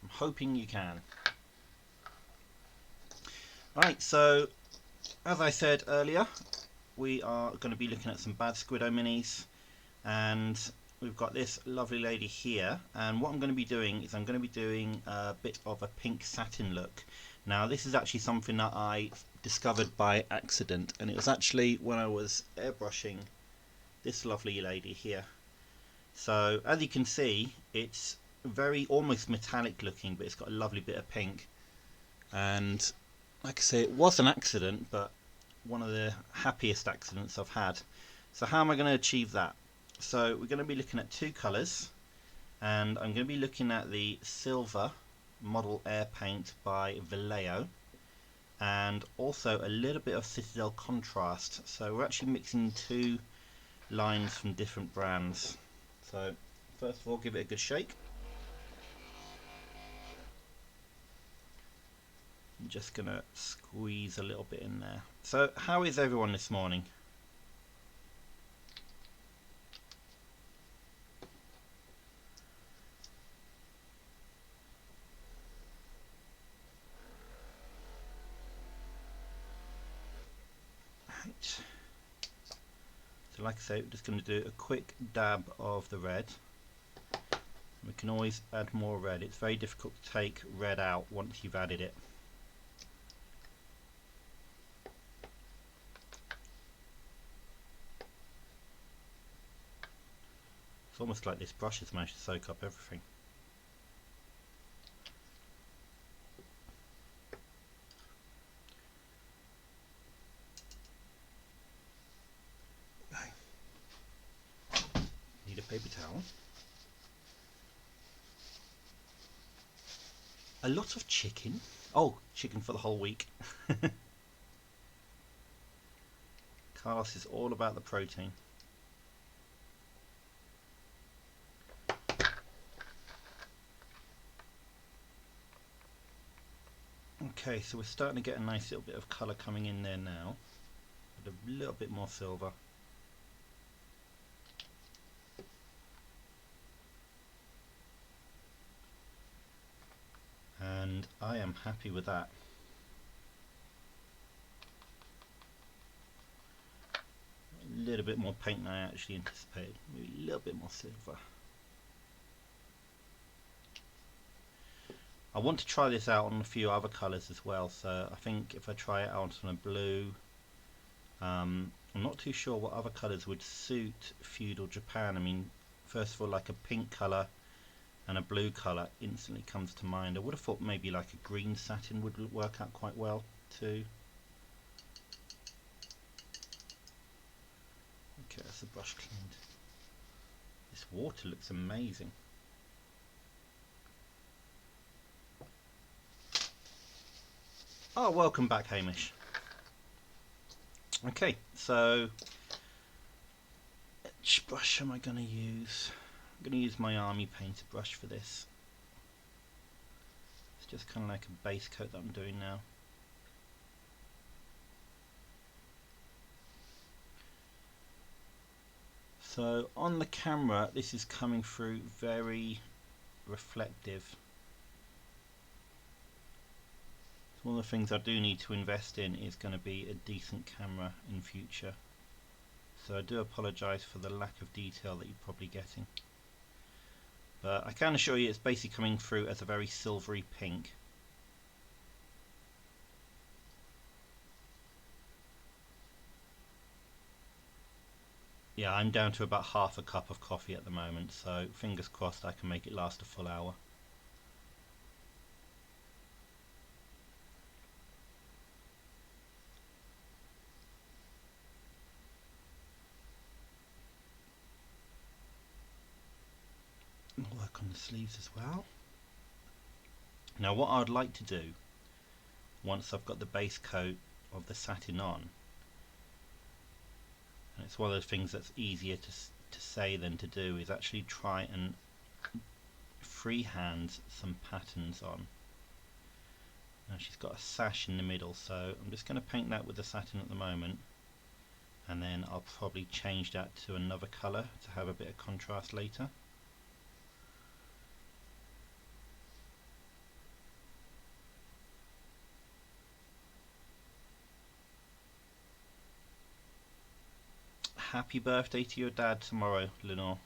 I'm hoping you can. Right, so as I said earlier, we are going to be looking at some bad Squiddo minis, and we've got this lovely lady here, and what I'm going to be doing is I'm going to be doing a bit of a pink satin look. Now this is actually something that I discovered by accident, and it was actually when I was airbrushing this lovely lady here. So as you can see, it's very almost metallic looking, but it's got a lovely bit of pink. And like I say, it was an accident, but one of the happiest accidents I've had. So how am I going to achieve that? So we're going to be looking at two colours, and I'm going to be looking at the silver model air paint by Vallejo, and also a little bit of Citadel contrast. So we're actually mixing two lines from different brands. So first of all, give it a good shake. I'm just going to squeeze a little bit in there. So how is everyone this morning? Right. So like I say, we're just going to do a quick dab of the red. We can always add more red. It's very difficult to take red out once you've added it. It's almost like this brush has managed to soak up everything. Need a paper towel. A lot of chicken. Oh, chicken for the whole week. Carlos is all about the protein. Okay, so we're starting to get a nice little bit of colour coming in there now. With a little bit more silver. And I am happy with that. A little bit more paint than I actually anticipated. Maybe a little bit more silver. I want to try this out on a few other colours as well, so I think if I try it out on a blue, I'm not too sure what other colours would suit Feudal Japan. I mean, first of all, like a pink colour and a blue colour instantly comes to mind. I would have thought maybe like a green satin would work out quite well too. Okay, that's the brush cleaned. This water looks amazing. Oh, welcome back, Hamish. Okay, so which brush am I going to use? I'm going to use my army painter brush for this. It's just kind of like a base coat that I'm doing now. So on the camera this is coming through very reflective. So one of the things I do need to invest in is going to be a decent camera in future. So I do apologise for the lack of detail that you're probably getting. But I can assure you it's basically coming through as a very silvery pink. Yeah, I'm down to about half a cup of coffee at the moment, so fingers crossed I can make it last a full hour. I'll work on the sleeves as well. Now what I'd like to do, once I've got the base coat of the satin on, and it's one of those things that's easier to say than to do, is actually try and freehand some patterns on. Now she's got a sash in the middle, so I'm just going to paint that with the satin at the moment, and then I'll probably change that to another colour to have a bit of contrast later. happy birthday to your dad tomorrow, Lenore.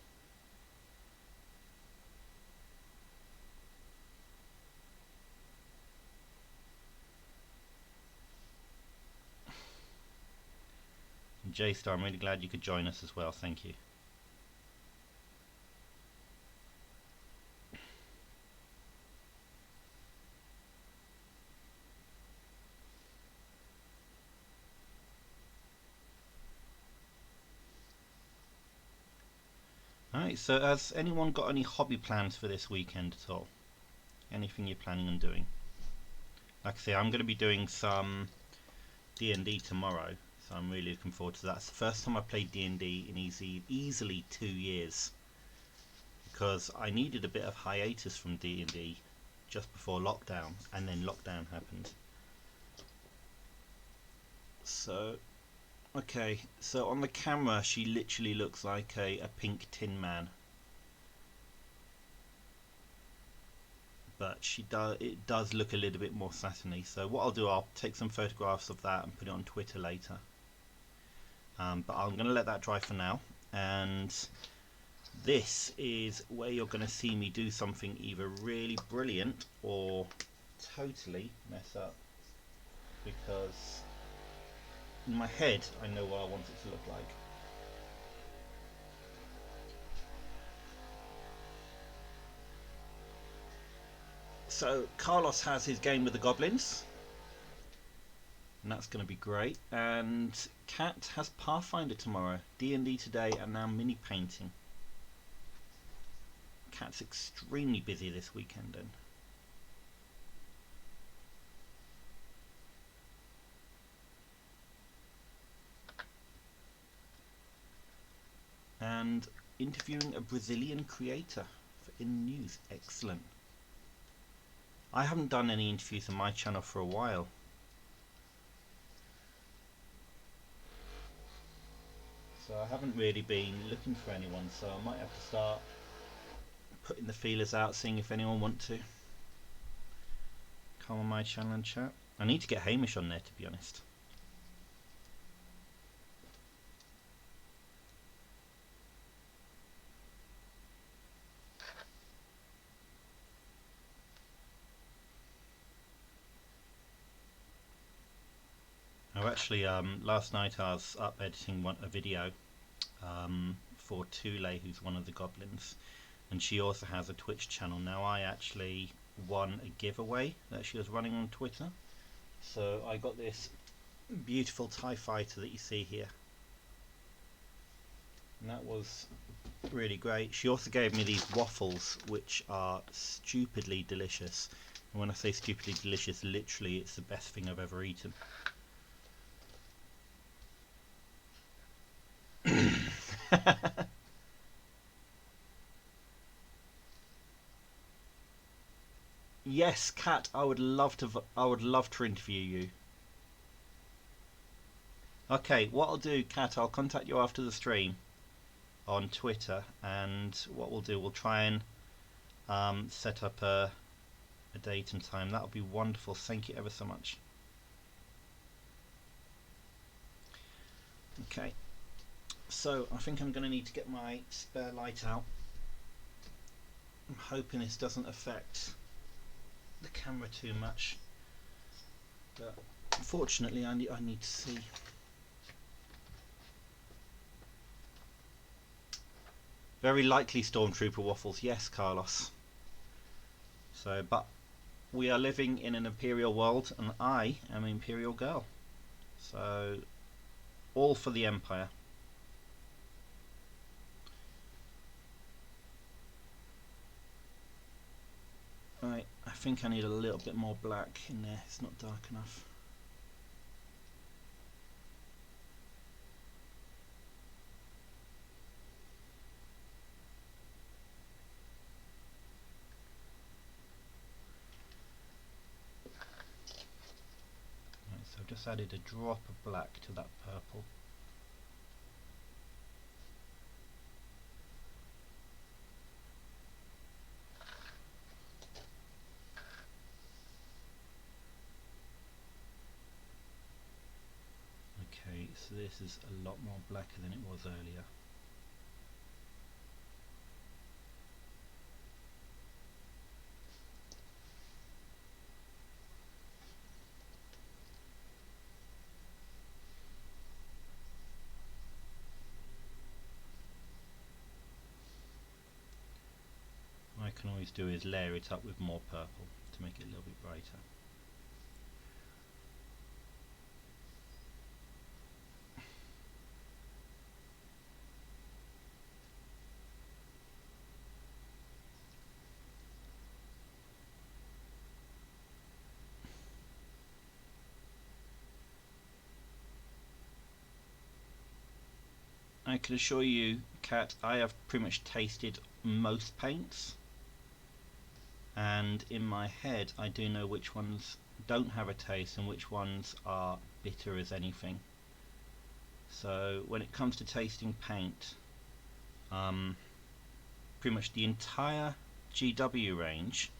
And J-Star, I'm really glad you could join us as well, thank you. Alright, so has anyone got any hobby plans for this weekend at all? Anything you're planning on doing? Like I say, I'm going to be doing some D&D tomorrow, so I'm really looking forward to that. It's the first time I played D&D in easily 2 years, because I needed a bit of hiatus from D&D just before lockdown, and then lockdown happened. So, okay, so on the camera she literally looks like a pink Tin Man. But it does look a little bit more satiny. So what I'll do, I'll take some photographs of that and put it on Twitter later. But I'm going to let that dry for now. And this is where you're going to see me do something either really brilliant or totally mess up. Because in my head, I know what I want it to look like. So Carlos has his game with the goblins, and that's going to be great. And Kat has Pathfinder tomorrow, D&D today, and now mini painting. Kat's extremely busy this weekend then. And interviewing a Brazilian creator for In News. Excellent. I haven't done any interviews on my channel for a while. So I haven't really been looking for anyone, so I might have to start putting the feelers out, seeing if anyone wants to come on my channel and chat. I need to get Hamish on there, to be honest. Oh, actually, last night I was up editing a video for Tule, who's one of the goblins, and she also has a Twitch channel. Now, I actually won a giveaway that she was running on Twitter, so I got this beautiful TIE fighter that you see here, and that was really great. She also gave me these waffles, which are stupidly delicious, and when I say stupidly delicious, literally it's the best thing I've ever eaten. Yes, Kat, I would love to interview you. Okay, what I'll do, Kat, I'll contact you after the stream on Twitter, and what we'll do, we'll try and set up a date and time. That'll be wonderful. Thank you ever so much. Okay, so I think I'm going to need to get my spare light out. I'm hoping this doesn't affect the camera too much, but unfortunately I need to see. Very likely Stormtrooper waffles, yes, Carlos. So, but we are living in an Imperial world, and I am an Imperial girl. So, all for the Empire. Right, I think I need a little bit more black in there, it's not dark enough. Right, so I've just added a drop of black to that purple. Okay, so this is a lot more blacker than it was earlier. What I can always do is layer it up with more purple to make it a little bit brighter. I can assure you, Kat, I have pretty much tasted most paints, and in my head I do know which ones don't have a taste and which ones are bitter as anything. So when it comes to tasting paint, pretty much the entire GW range,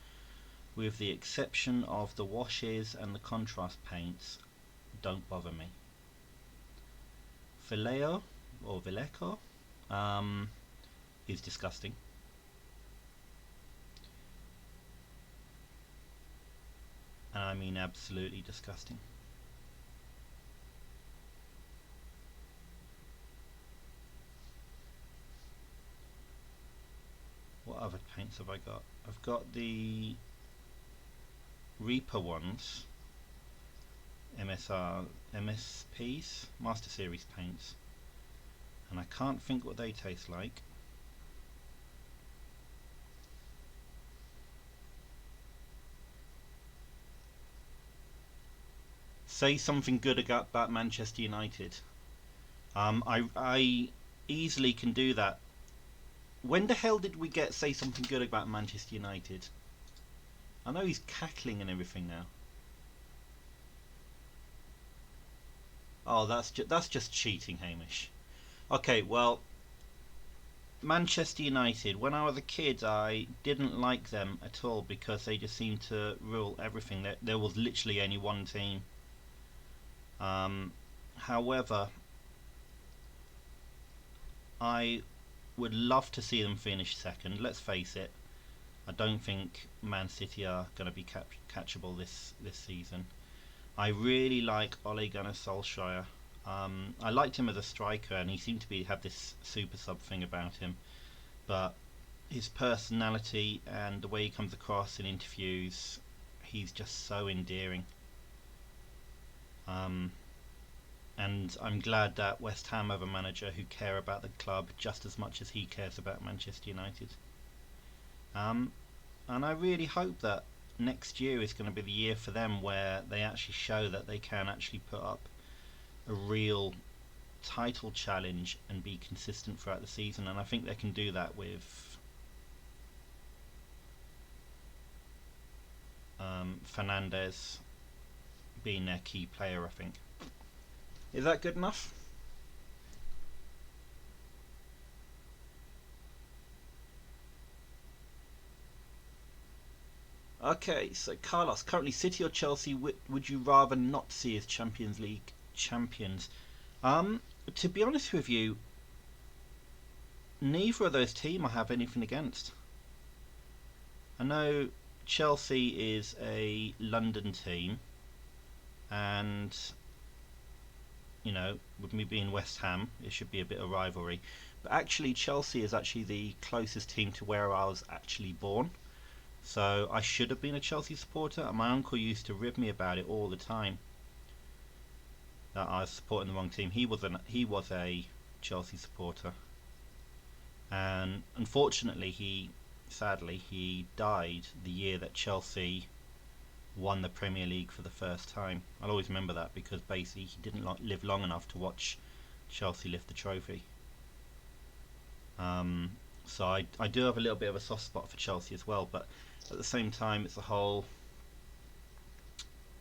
with the exception of the washes and the contrast paints, don't bother me. Vallejo or Vallejo is disgusting. And I mean absolutely disgusting. What other paints have I got? I've got the Reaper ones, MSPs, Master Series paints, and I can't think what they taste like. Say something good about Manchester United. I easily can do that. When the hell did we get say something good about Manchester United? I know he's cackling and everything now. Oh, that's just cheating, Hamish. Okay, well, Manchester United. When I was a kid, I didn't like them at all because they just seemed to rule everything. There was literally only one team. However, I would love to see them finish second. Let's face it, I don't think Man City are going to be catchable this season. I really like Ole Gunnar Solskjaer. I liked him as a striker, and he seemed to have this super sub thing about him. But his personality and the way he comes across in interviews, he's just so endearing. And I'm glad that West Ham have a manager who care about the club just as much as he cares about Manchester United. And I really hope that next year is going to be the year for them where they actually show that they can actually put up a real title challenge and be consistent throughout the season. And I think they can do that with Fernandes being their key player, I think. Is that good enough? Okay, so Carlos, currently City or Chelsea, would you rather not see as Champions League champions? To be honest with you, neither of those teams I have anything against. I know Chelsea is a London team, and with me being West Ham, it should be a bit of rivalry. But actually, Chelsea is actually the closest team to where I was actually born. So I should have been a Chelsea supporter, and my uncle used to rib me about it all the time, that I was supporting the wrong team. He was a Chelsea supporter, and unfortunately, sadly, he died the year that Chelsea won the Premier League for the first time. I'll always remember that because basically he didn't live long enough to watch Chelsea lift the trophy. So I do have a little bit of a soft spot for Chelsea as well, but at the same time it's the whole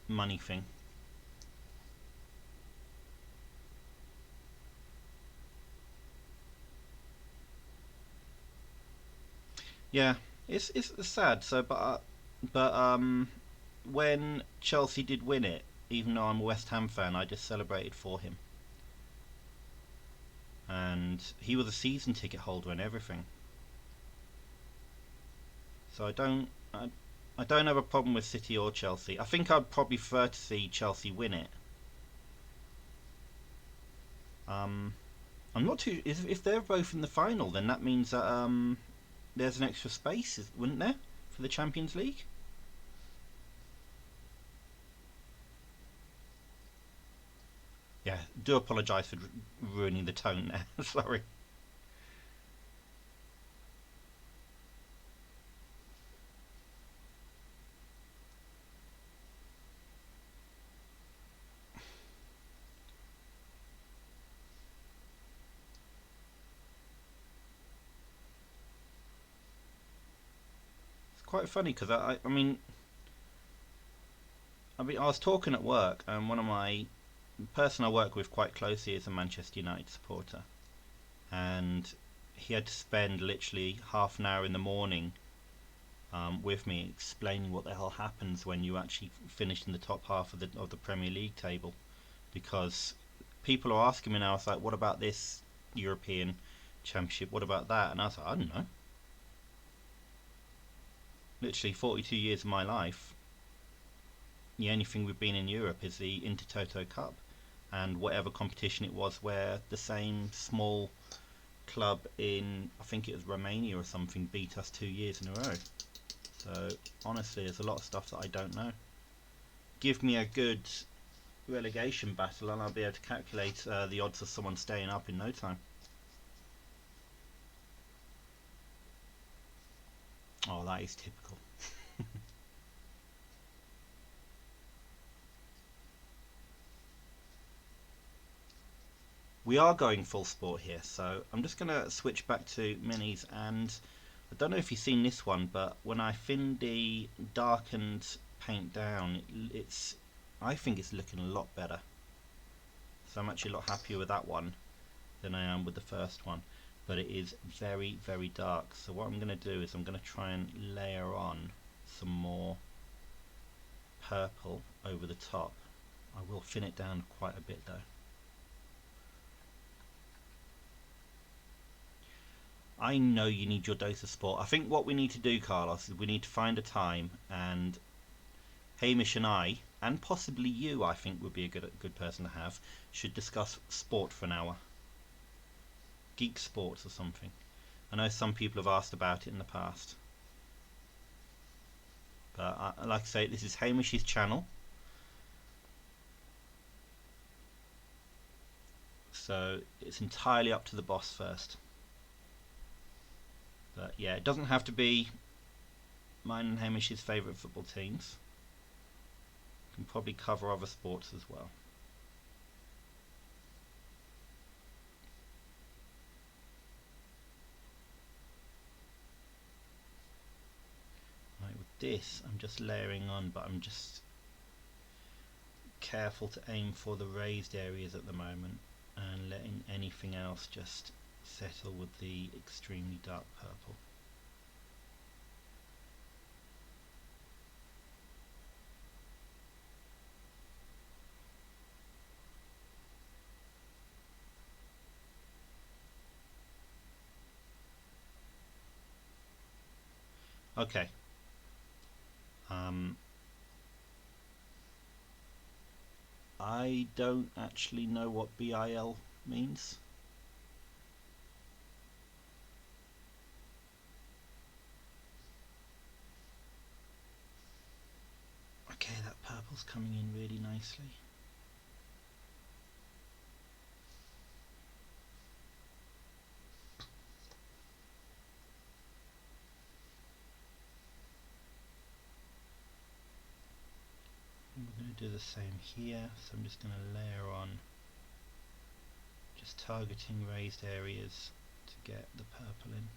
money thing. Yeah, it's sad. So, but when Chelsea did win it, even though I'm a West Ham fan, I just celebrated for him. and he was a season ticket holder and everything. So I don't have a problem with City or Chelsea. I think I'd probably prefer to see Chelsea win it. I'm not too. If they're both in the final, then that means that there's an extra space, wouldn't there, for the Champions League? Yeah, do apologise for ruining the tone there. Sorry. It's quite funny because I was talking at work, and one of my the person I work with quite closely is a Manchester United supporter, and he had to spend literally half an hour in the morning with me explaining what the hell happens when you actually finish in the top half of the Premier League table, because people are asking me now. It's like, what about this European Championship? What about that? And I was like, I don't know. Literally 42 years of my life, the only thing we've been in Europe is the Intertoto Cup, and whatever competition it was where the same small club in, I think it was Romania or something, beat us 2 years in a row. So honestly, there's a lot of stuff that I don't know. Give me a good relegation battle and I'll be able to calculate the odds of someone staying up in no time. Oh, that is typical. We are going full sport here, so I'm just going to switch back to minis, and I don't know if you've seen this one, but when I thin the darkened paint down, I think it's looking a lot better. So I'm actually a lot happier with that one than I am with the first one, but it is very, very dark. So what I'm going to do is I'm going to try and layer on some more purple over the top. I will thin it down quite a bit though. I know you need your dose of sport. I think what we need to do, Carlos, is we need to find a time, and Hamish and I, and possibly you, I think would be a good person to have, should discuss sport for an hour. Geek sports or something. I know some people have asked about it in the past. But like I say, this is Hamish's channel. So it's entirely up to the boss first. But yeah, it doesn't have to be mine and Hamish's favourite football teams. You can probably cover other sports as well. Right, with this I'm just layering on, but I'm just careful to aim for the raised areas at the moment and letting anything else just settle with the extremely dark purple. Okay. I don't actually know what BIL means. Okay, that purple's coming in really nicely. And we're going to do the same here, so I'm just going to layer on, just targeting raised areas to get the purple in.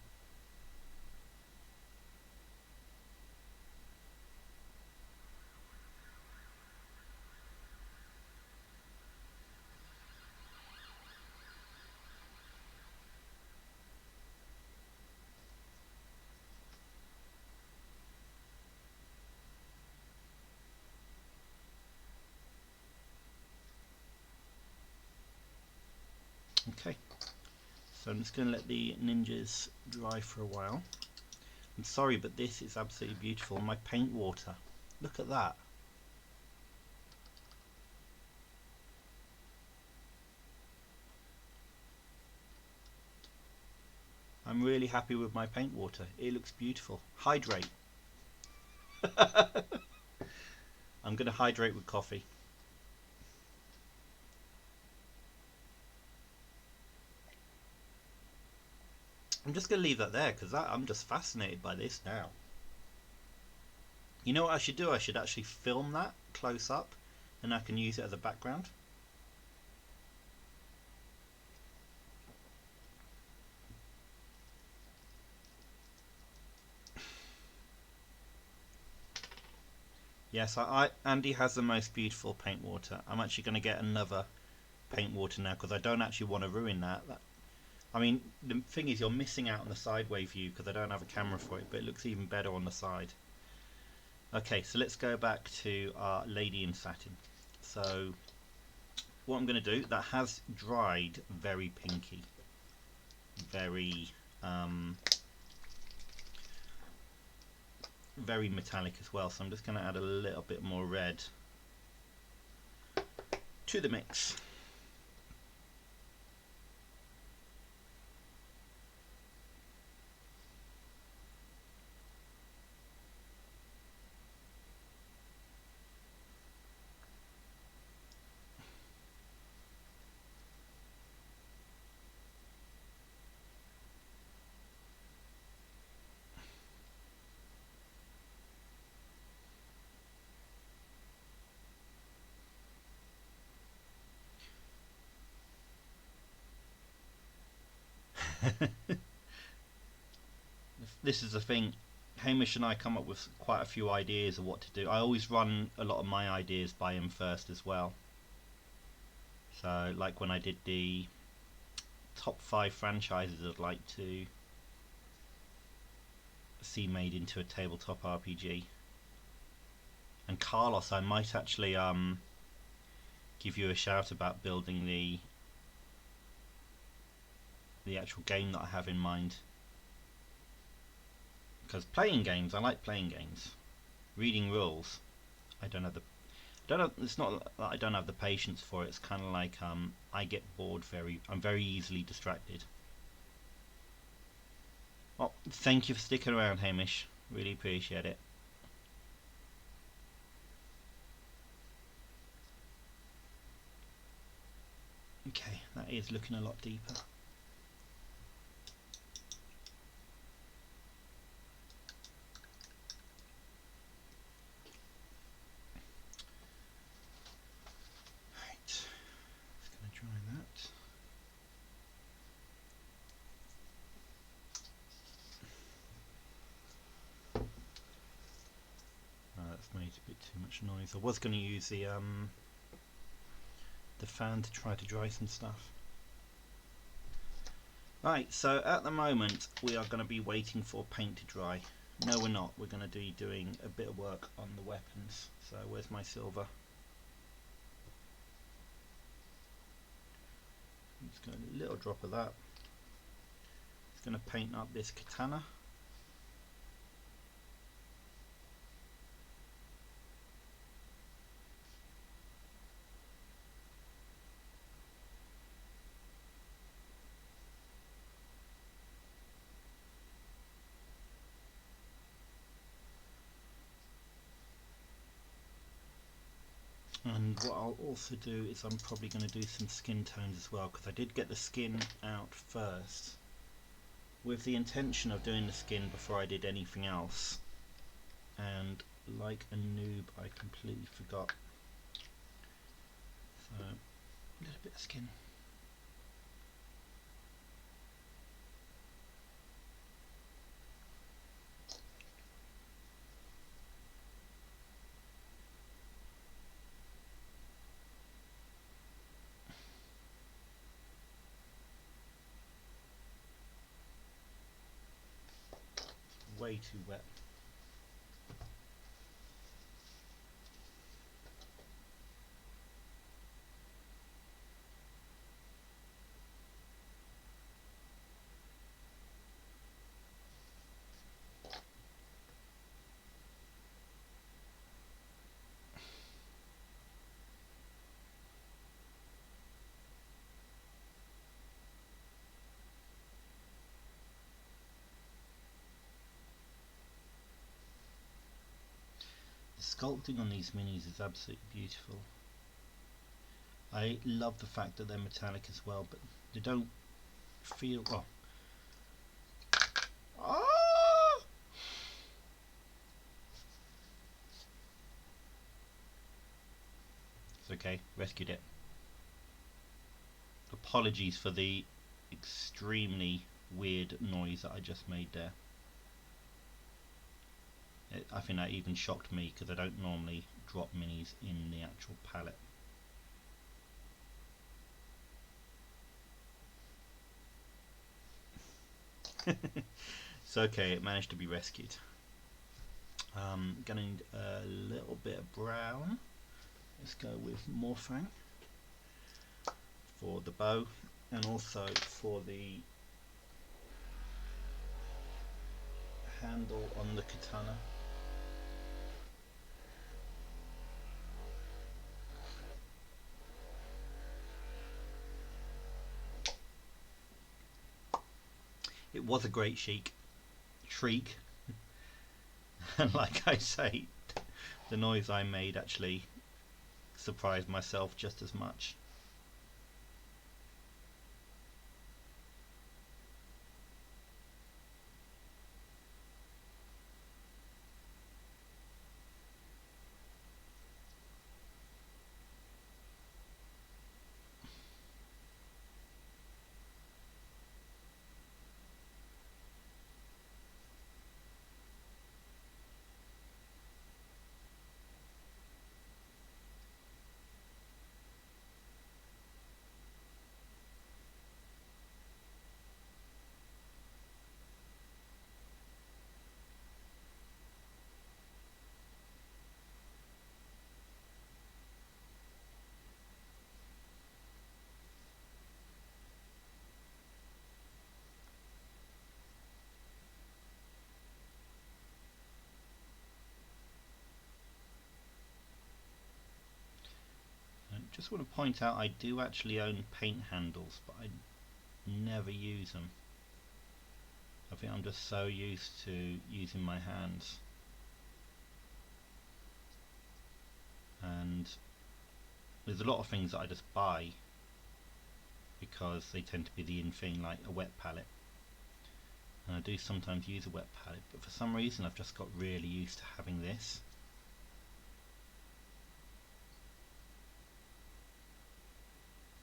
Okay, So I'm just going to let the ninjas dry for a while. I'm sorry, but this is absolutely beautiful. My paint water, look at that. I'm really happy with my paint water. It looks beautiful. Hydrate. I'm going to hydrate with coffee. I'm just going to leave that there because I'm just fascinated by this now. You know what I should do? I should actually film that close up and I can use it as a background. Yes, Andy has the most beautiful paint water. I'm actually going to get another paint water now because I don't actually want to ruin that. I mean, the thing is you're missing out on the sideway view because I don't have a camera for it, but it looks even better on the side. Okay, so let's go back to our lady in satin. So what I'm going to do, that has dried very pinky, very very metallic as well, so I'm just going to add a little bit more red to the mix. This is the thing, Hamish and I come up with quite a few ideas of what to do. I always run a lot of my ideas by him first as well. So like when I did the top 5 franchises I'd like to see made into a tabletop RPG. And Carlos, I might actually give you a shout about building the actual game that I have in mind. Because playing games, I like playing games. Reading rules, I don't have the it's not that I don't have the patience for it. It's kind of like I get bored I'm very easily distracted. Well, thank you for sticking around, Hamish. Really appreciate it. Okay, that is looking a lot deeper. Right, just going to dry that. That's made a bit too much noise. I was going to use the fan to try to dry some stuff. Right, so at the moment we are going to be waiting for paint to dry. No, we're not. We're going to be doing a bit of work on the weapons. So where's my silver? I'm just going to a little drop of that. Just going to paint up this katana. And what I'll also do is I'm probably going to do some skin tones as well, because I did get the skin out first with the intention of doing the skin before I did anything else, and like a noob I completely forgot. So a little bit of skin. Way too wet. sculpting on these minis is absolutely beautiful. I love the fact that they're metallic as well, but they don't feel... Oh. Ah! It's okay, rescued it. Apologies for the extremely weird noise that I just made there. I think that even shocked me because I don't normally drop minis in the actual palette. It's okay, it managed to be rescued. Gonna need a little bit of brown. Let's go with Morphang for the bow and also for the handle on the katana. It was a great shriek, and like I say, the noise I made actually surprised myself just as much. Just want to point out I do actually own paint handles, but I never use them. I think I'm just so used to using my hands, and there's a lot of things that I just buy because they tend to be the in thing, like a wet palette, and I do sometimes use a wet palette, but for some reason I've just got really used to having this.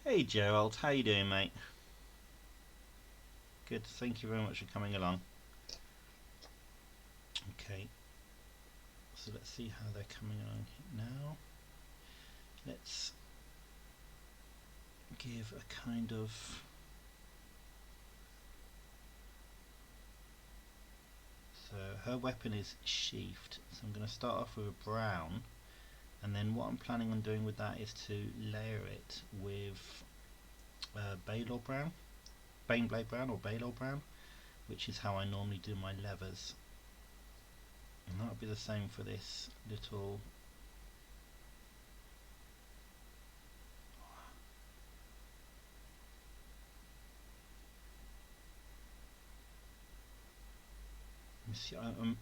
Hey Gerald, how you doing, mate? Good, thank you very much for coming along. Okay, so let's see how they're coming along now. Let's give a kind of... So her weapon is sheathed, so I'm going to start off with a brown, and then what I'm planning on doing with that is to layer it with Baylor brown, Baneblade brown or Baylor brown, which is how I normally do my levers, and that'll be the same for this little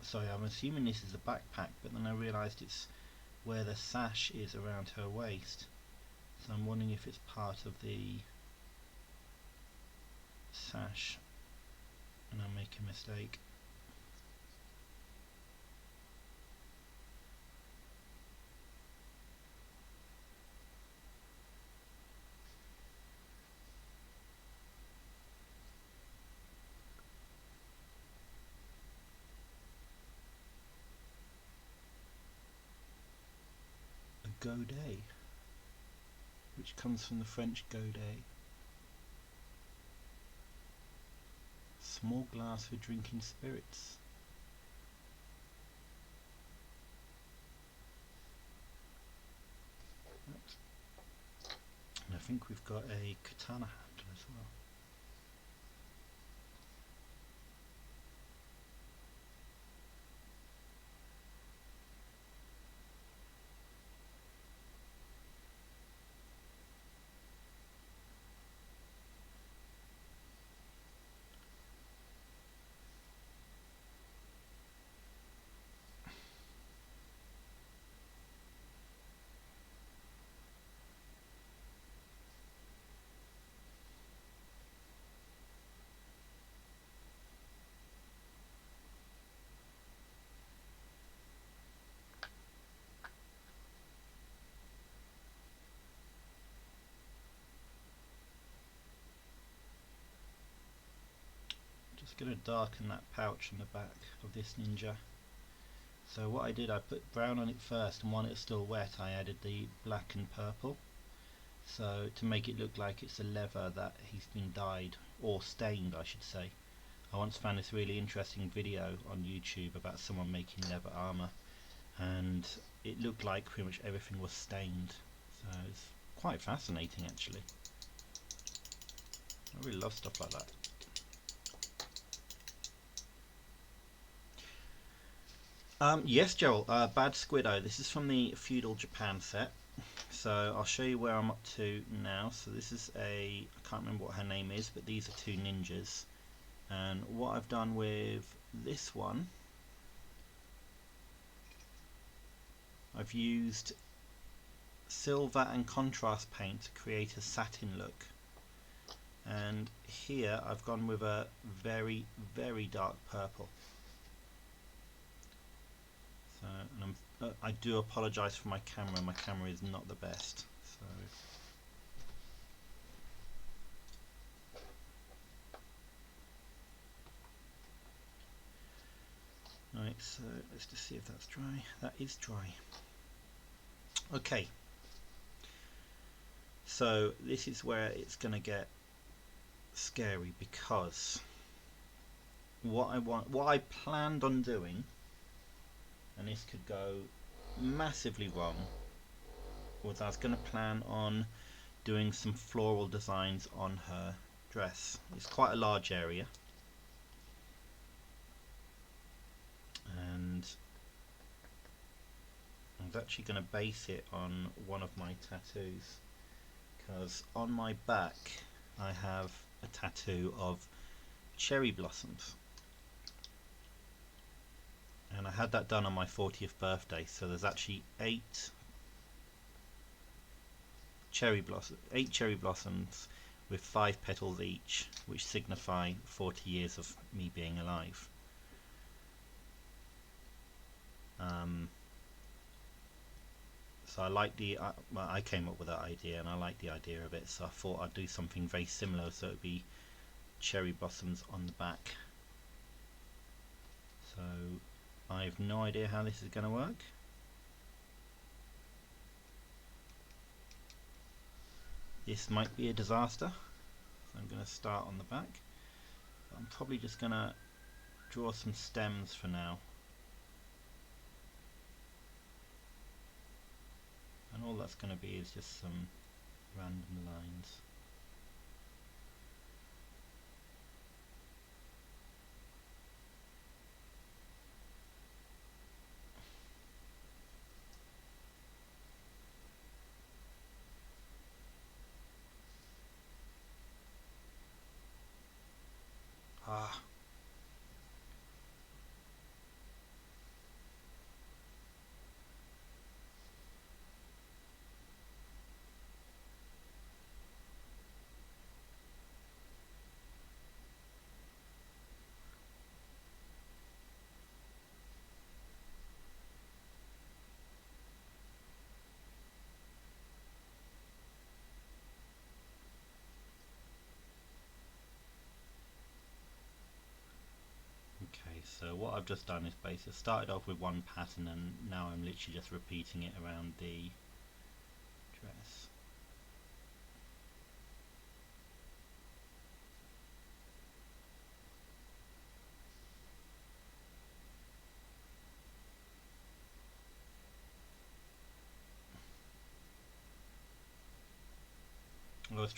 sorry, I'm assuming this is a backpack, but then I realised it's where the sash is around her waist, so I'm wondering if it's part of the sash and I make a mistake. A godet, which comes from the French godet, small glass for drinking spirits. And I think we've got a katana handle as well. going to darken that pouch on the back of this ninja. So what I did, I put brown on it first, and while it was still wet I added the black and purple, so to make it look like it's a leather that he's been dyed, or stained I should say. I once found this really interesting video on YouTube about someone making leather armour, and it looked like pretty much everything was stained, so it's quite fascinating actually. I really love stuff like that. Yes, Joel, Bad Squiddo. This is from the Feudal Japan set. So I'll show you where I'm up to now. So this is I can't remember what her name is, but these are two ninjas. And what I've done with this one, I've used silver and contrast paint to create a satin look. And here I've gone with a very, very dark purple. So, and I do apologise for my camera. My camera is not the best. So. Right, so let's just see if that's dry. That is dry. Okay. So this is where it's going to get scary, because what I planned on doing, and this could go massively wrong, was I was going to plan on doing some floral designs on her dress. It's quite a large area, and I was actually going to base it on one of my tattoos, because on my back I have a tattoo of cherry blossoms, and I had that done on my 40th birthday. So there's actually 8 cherry blossoms with 5 petals each, which signify 40 years of me being alive. So I like well, I came up with that idea, and I like the idea of it, so I thought I'd do something very similar, so it would be cherry blossoms on the back. So I have no idea how this is going to work. This might be a disaster. So I'm going to start on the back, but I'm probably just going to draw some stems for now. And all that's going to be is just some random lines. Ah. Okay, so what I've just done is basically started off with one pattern, and now I'm literally just repeating it around the dress.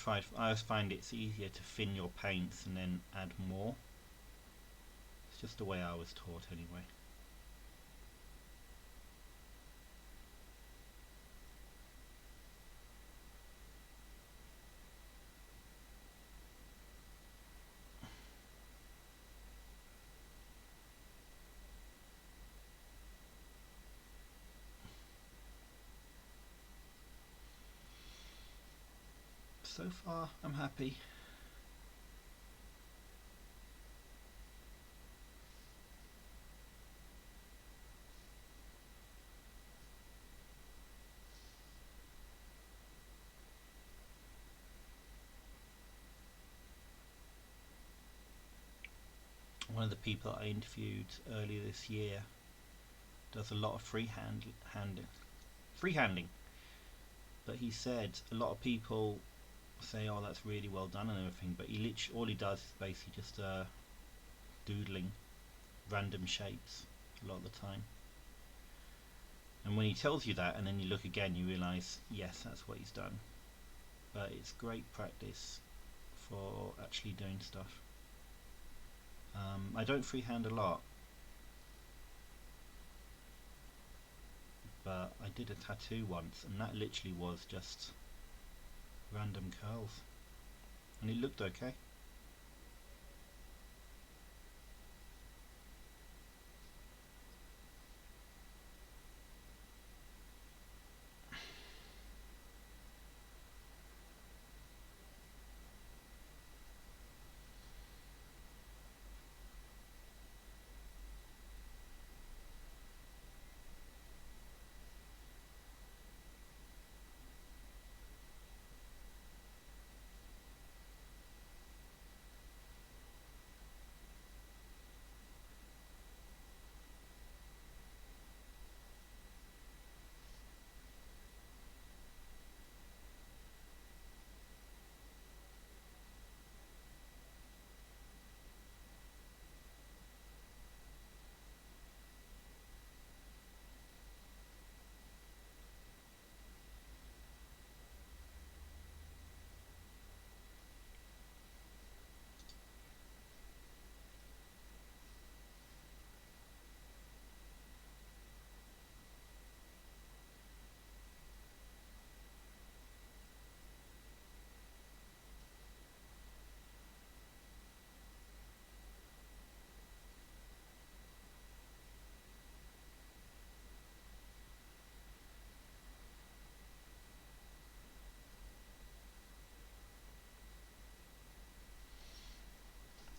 I always find it's easier to thin your paints and then add more. It's just the way I was taught anyway. So far I'm happy. one of the people I interviewed earlier this year does a lot of freehanding, but he said a lot of people say, oh, that's really well done and everything, but he literally, all he does is basically just doodling random shapes a lot of the time. And when he tells you that and then you look again, you realise, yes, that's what he's done. But it's great practice for actually doing stuff. I don't freehand a lot, but I did a tattoo once, and that literally was just random curls, and it looked okay.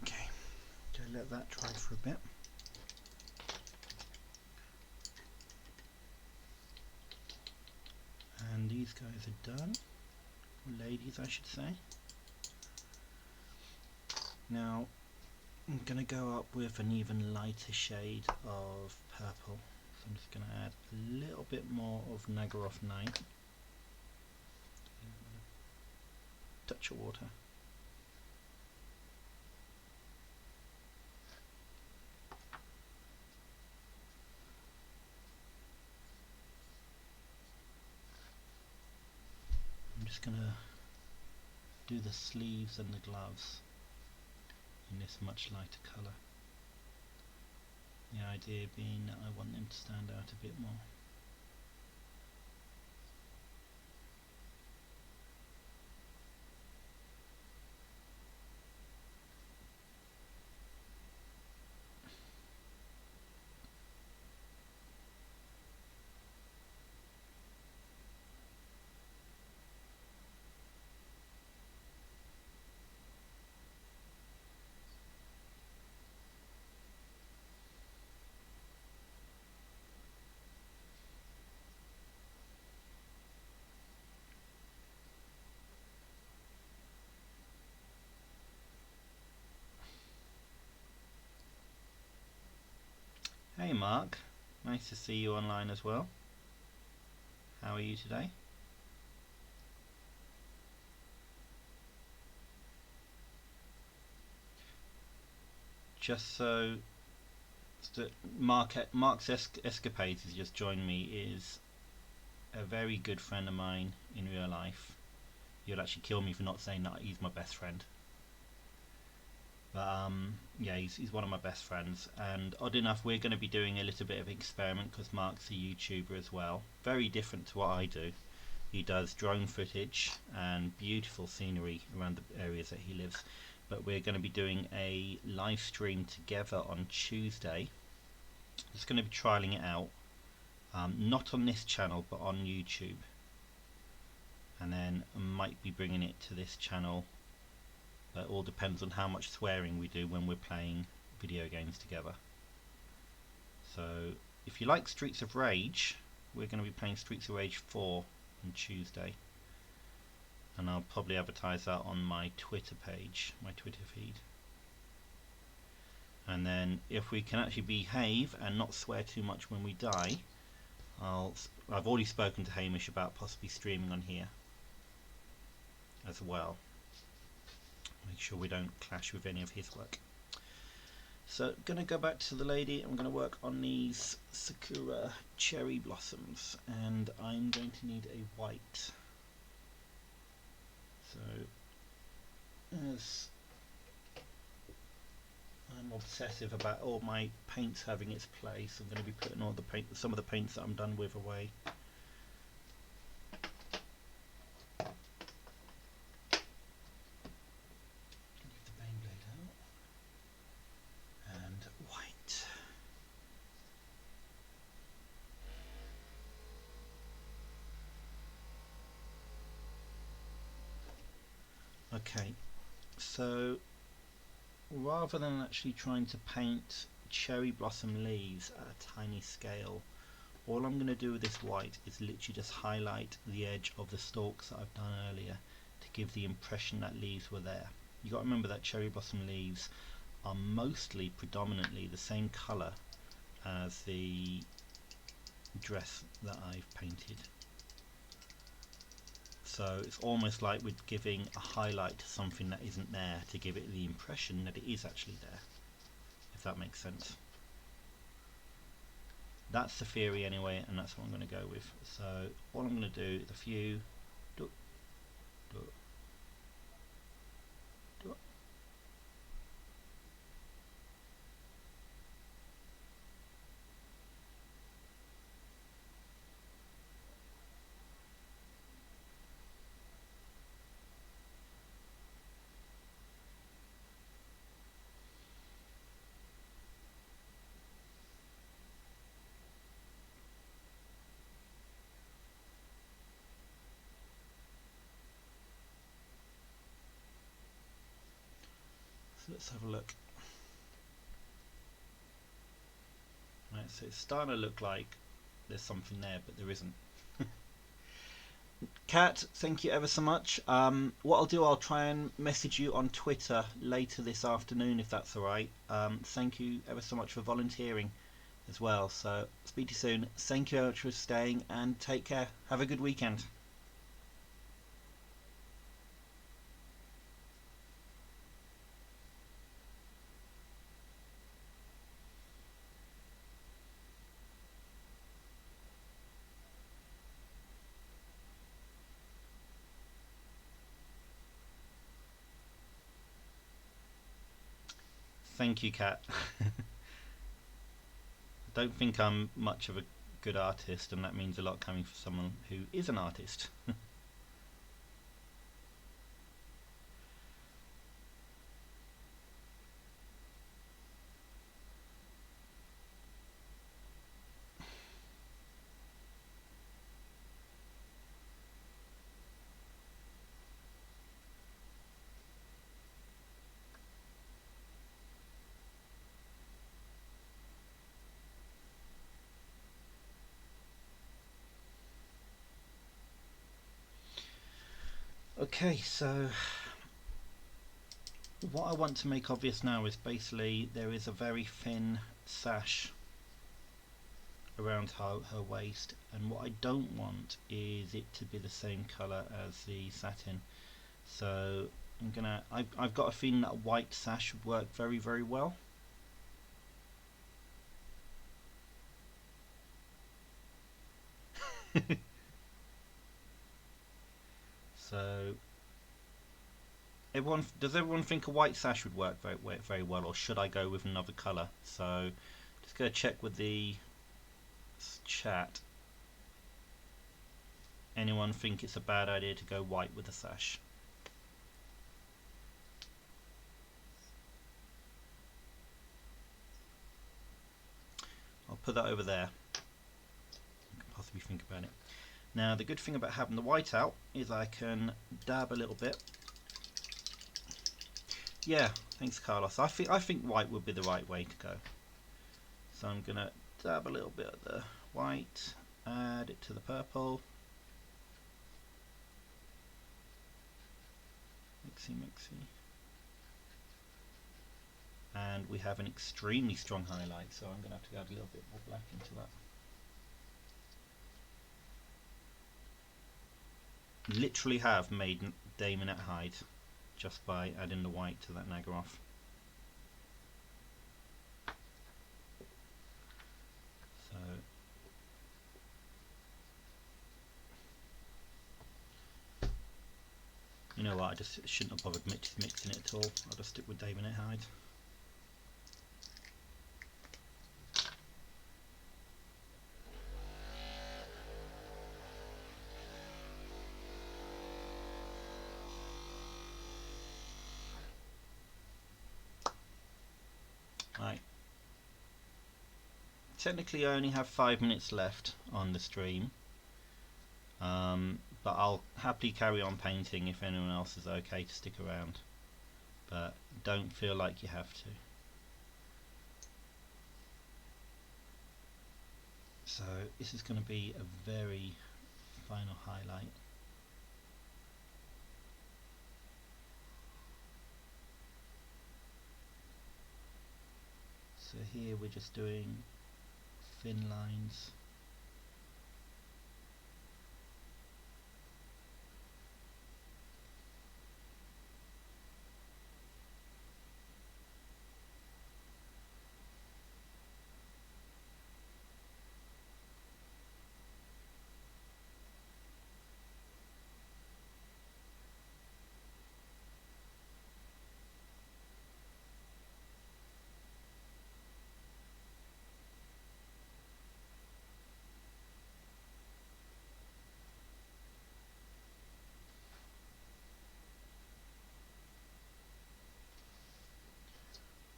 Okay, let that dry for a bit. And these guys are done, or ladies I should say. Now I'm going to go up with an even lighter shade of purple, so I'm just going to add a little bit more of Nagaroth 9, touch of water. I'm just going to do the sleeves and the gloves in this much lighter colour. The idea being that I want them to stand out a bit more. Hey Mark, nice to see you online as well. How are you today? Just so Mark's Escapades has just joined me, is a very good friend of mine in real life. You'd actually kill me for not saying that he's my best friend. But yeah, he's one of my best friends, and odd enough we're going to be doing a little bit of experiment because Mark's a YouTuber as well. Very different to what I do. He does drone footage and beautiful scenery around the areas that he lives. But we're going to be doing a live stream together on Tuesday. Just going to be trialing it out, not on this channel but on YouTube, and then I might be bringing it to this channel. It all depends on how much swearing we do when we're playing video games together. So if you like Streets of Rage, we're going to be playing Streets of Rage 4 on Tuesday, and I'll probably advertise that on my Twitter page, my Twitter feed. And then if we can actually behave and not swear too much when we die, I've already spoken to Hamish about possibly streaming on here as well. Make sure we don't clash with any of his work. So going to go back to the lady. I'm going to work on these Sakura cherry blossoms, and I'm going to need a white. So as I'm obsessive about all my paints having its place, I'm going to be putting all the some of the paints that I'm done with away. Leave the Beyblade out. And white. Okay, so rather than actually trying to paint cherry blossom leaves at a tiny scale, all I'm going to do with this white is literally just highlight the edge of the stalks that I've done earlier to give the impression that leaves were there. You got to remember that cherry blossom leaves are mostly, predominantly the same colour as the dress that I've painted. So it's almost like we're giving a highlight to something that isn't there to give it the impression that it is actually there, if that makes sense. That's the theory anyway, and that's what I'm going to go with. So all I'm going to do is a few so let's have a look. Right, so it's starting to look like there's something there, but there isn't. Kat, thank you ever so much. What I'll do, I'll try and message you on Twitter later this afternoon, if that's alright. Thank you ever so much for volunteering as well. So, speak to you soon. Thank you very much for staying, and take care. Have a good weekend. Thank you, Kat. I don't think I'm much of a good artist, and that means a lot coming from someone who is an artist. Okay, so what I want to make obvious now is basically there is a very thin sash around her waist, and what I don't want is it to be the same colour as the satin. So I've got a feeling that a white sash would work very, very well. So does everyone think a white sash would work very, very well, or should I go with another colour? So just go check with the chat. Anyone think it's a bad idea to go white with the sash? I'll put that over there. You can possibly think about it. Now the good thing about having the white out is I can dab a little bit. Yeah, thanks Carlos. I think white would be the right way to go. So I'm gonna dab a little bit of the white, add it to the purple. Mixy. and we have an extremely strong highlight, so I'm going to have to add a little bit more black into that. Literally have made Damonette hide just by adding the white to that Nagaroth. So you know what, I just shouldn't have bothered mixing it at all. I'll just stick with Damonette hide. Right. Technically I only have 5 minutes left on the stream, but I'll happily carry on painting if anyone else is okay to stick around, but don't feel like you have to. So this is going to be a very final highlight. So here we're just doing thin lines.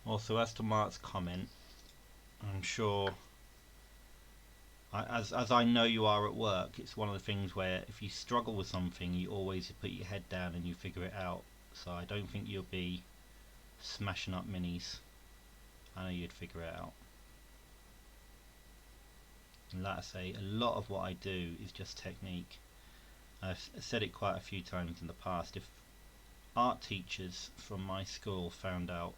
Also, as to Mark's comment, I'm sure, as I know you are at work, it's one of the things where if you struggle with something, you always put your head down and you figure it out. So I don't think you'll be smashing up minis. I know you'd figure it out. And like I say, a lot of what I do is just technique. I've said it quite a few times in the past. If art teachers from my school found out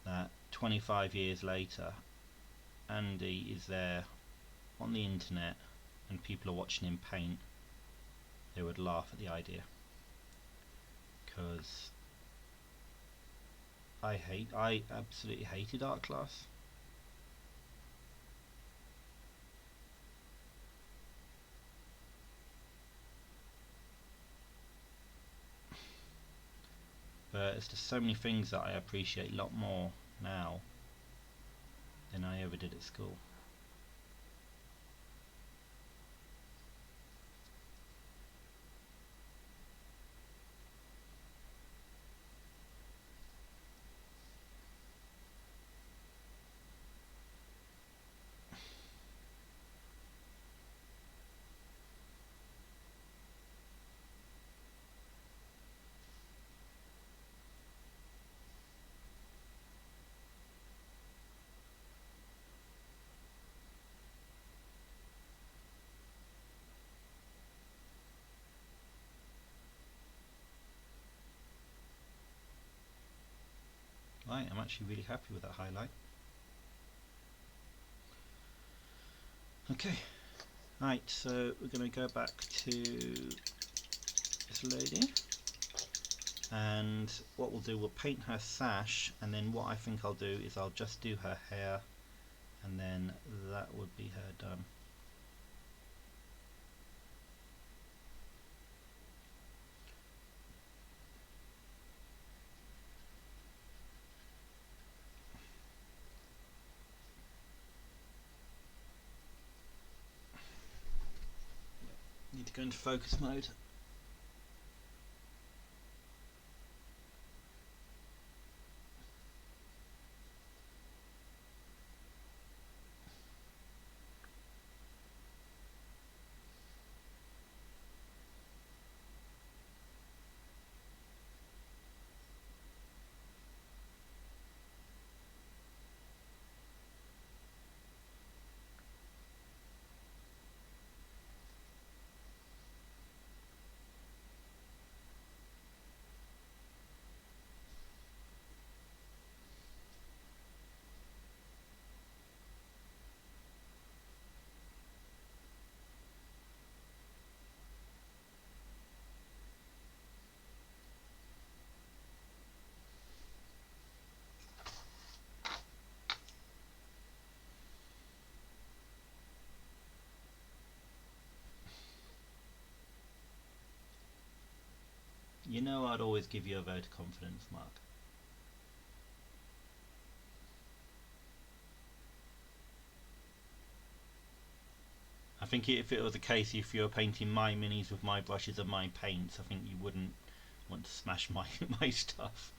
that 25 years later Andy is there on the internet and people are watching him paint, they would laugh at the idea, because I absolutely hated art class. But it's just so many things that I appreciate a lot more now than I ever did at school. Right, I'm actually really happy with that highlight. Okay, right, so we're going to go back to this lady, and what we'll do, we'll paint her sash, and then what I think I'll do is I'll just do her hair, and then that would be her done. Need to go into focus mode. You know I'd always give you a vote of confidence, Mark. I think if it was a case if you were painting my minis with my brushes and my paints, I think you wouldn't want to smash my my stuff.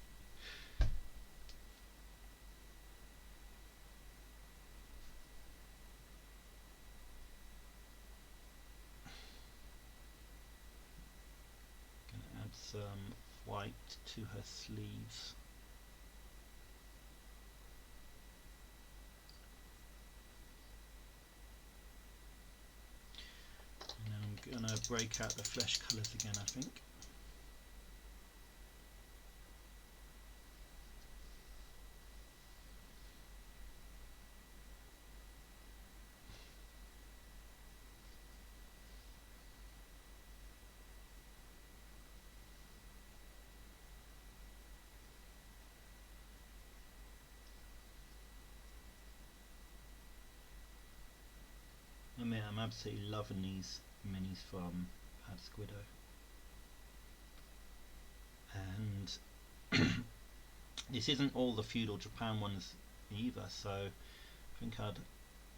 Gonna add some white to her sleeves. And I'm gonna break out the flesh colours again, I think. I mean, I'm absolutely loving these minis from Squiddo. And this isn't all the Feudal Japan ones either, so I think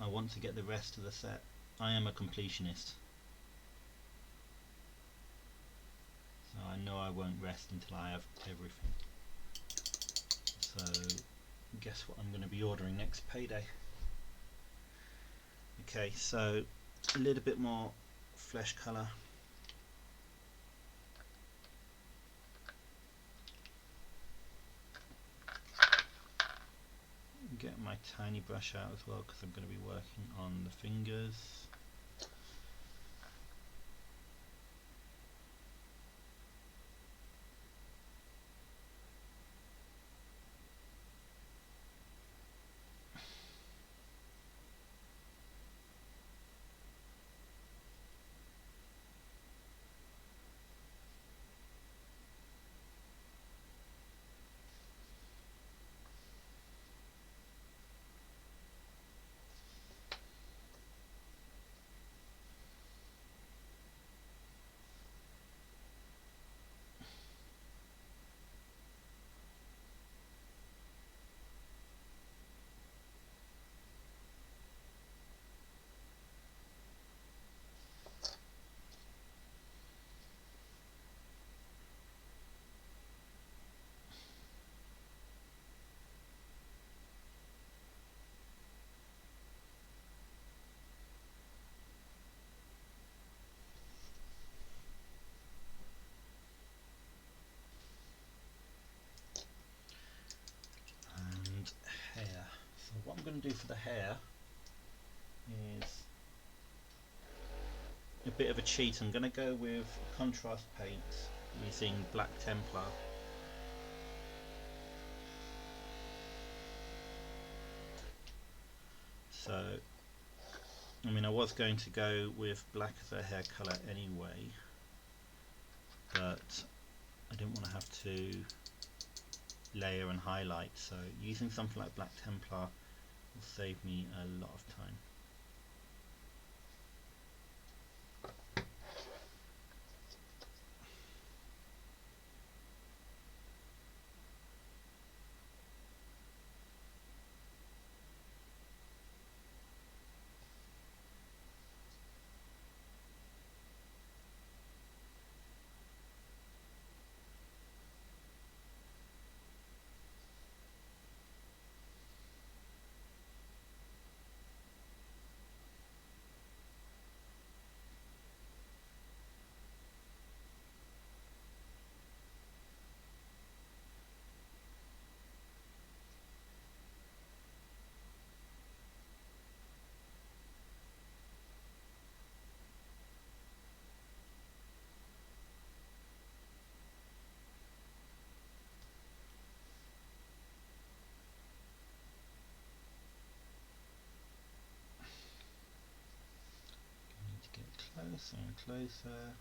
I want to get the rest of the set. I am a completionist, so I know I won't rest until I have everything. So guess what I'm going to be ordering next payday. Okay, so a little bit more flesh colour. Get my tiny brush out as well because I'm going to be working on the fingers. Hair. So what I'm going to do for the hair is a bit of a cheat. I'm going to go with contrast paint using Black Templar. So, I mean, I was going to go with black as a hair colour anyway, but I didn't want to have to layer and highlight, so using something like Black Templar will save me a lot of time. I need to get closer and closer.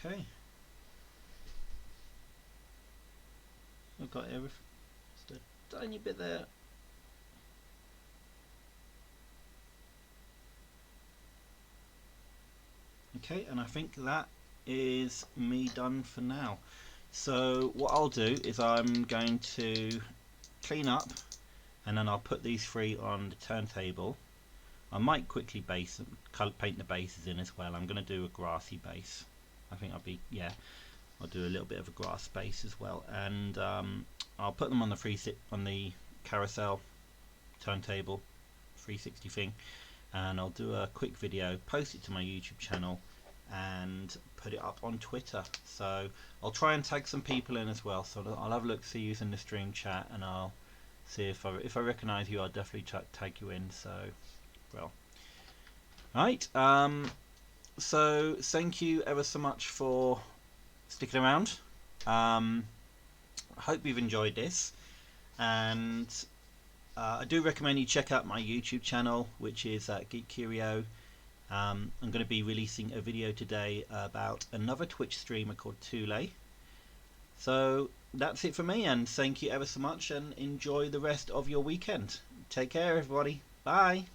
Okay. I've got everything. Just a tiny bit there. Okay, and I think that is me done for now. So what I'll do is I'm going to clean up, and then I'll put these three on the turntable. I might quickly base them, paint the bases in as well. I'm going to do a grassy base. I think I'll do a little bit of a grass base as well, and I'll put them on the carousel turntable 360 thing, and I'll do a quick video, post it to my YouTube channel, and put it up on Twitter. So I'll try and tag some people in as well. So I'll have a look, see who's in the stream chat, and I'll see if I recognise you. I'll definitely tag you in. So, well, right. So thank you ever so much for sticking around. I hope you've enjoyed this, and I do recommend you check out my YouTube channel, which is Geek Curio. I'm going to be releasing a video today about another Twitch streamer called Tule. So that's it for me, and thank you ever so much, and enjoy the rest of your weekend. Take care, everybody. Bye.